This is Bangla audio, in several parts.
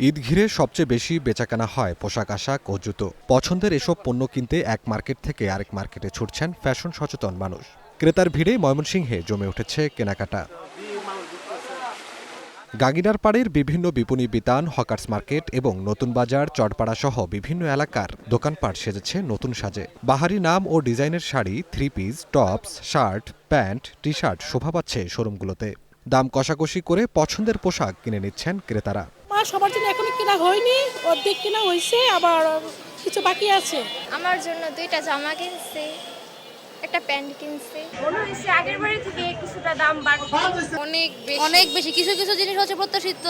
ঈদ ঘিরে সবচেয়ে বেশি বেচাকেনা হয় পোশাক আশাক ও জুতো। পছন্দের এসব পণ্য কিনতে এক মার্কেট থেকে আরেক মার্কেটে ছুটছেন ফ্যাশন সচেতন মানুষ। ক্রেতার ভিড়ে ময়মনসিংহে জমে উঠেছে কেনাকাটা। গাগিনার পাড়ের বিভিন্ন বিপণী বিতান, হকার্স মার্কেট এবং নতুন বাজার, চরপাড়া সহ বিভিন্ন এলাকার দোকানপাট সেজেছে নতুন সাজে। বাহারি নাম ও ডিজাইনের sari, three piece, tops, shirt, pant, T shirt শোভা পাচ্ছে শোরুমগুলোতে। দাম কষাকষি করে পছন্দের পোশাক কিনে নিচ্ছেন ক্রেতারা। সবার জন্য এখনো কেনা হয়নি, অর্ধেক কেনা হয়েছে, আবার কিছু বাকি আছে। আমার জন্য 2টা জামা কিনছি, একটা প্যান্ট কিনছি। মনে হয়েছে আগের বারের থেকে কিছুটা দাম বাড়ছে। অনেক বেশি কিছু কিছু জিনিস হচ্ছে প্রত্যাশিত,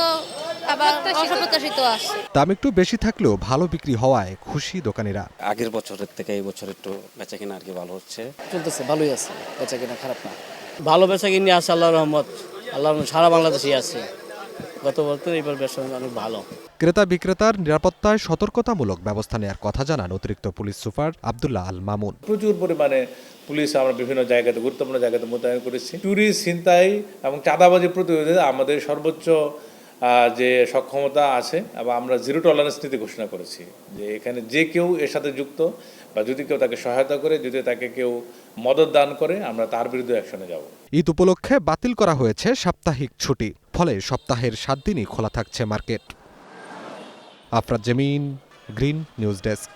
আবার অপ্রত্যাশিত আসছে। দাম একটু বেশি থাকলেও ভালো বিক্রি হওয়ায় খুশি দোকানিরা। আগের বছরের থেকে এই বছর একটু বেচাকেনা আর কি ভালো হচ্ছে। চলতেছে, ভালোই আছে, বেচাকেনা খারাপ না। ভালো বেচাকেনি আছে, আল্লাহর রহমত। আল্লাহ সারা বাংলাদেশেই আছে। গত বছর এইবার ব্যবসা অনেক ভালো। ক্রেতা বিক্রেতার নিরাপত্তায় সতর্কতামূলক ব্যবস্থা নেওয়ার কথা জানান অতিরিক্ত পুলিশ সুপার আব্দুল্লাহ আল মামুন। প্রচুর পরিমাণে পুলিশ আমরা বিভিন্ন জায়গাতে, গুরুত্বপূর্ণ জায়গাতে মোতায়েন করেছি। চুরি, ছিনতাই এবং চাঁদাবাজি প্রতিরোধে আমাদের সর্বোচ্চ যে সক্ষমতা আছে এবং আমরা জিরো টলারেন্স নীতি ঘোষণা করেছি, যে এখানে যে কেউ এর সাথে যুক্ত বা যদি কেউ তাকে সহায়তা করে, যদি তাকে কেউ মদত দান করে, আমরা তার বিরুদ্ধে অ্যাকশনে যাব। ঈদ উপলক্ষে বাতিল করা হয়েছে সাপ্তাহিক ছুটি, ফলে সপ্তাহের 7 দিনই খোলা থাকছে মার্কেট। আফরাজ জমিন, গ্রিন নিউজ ডেস্ক।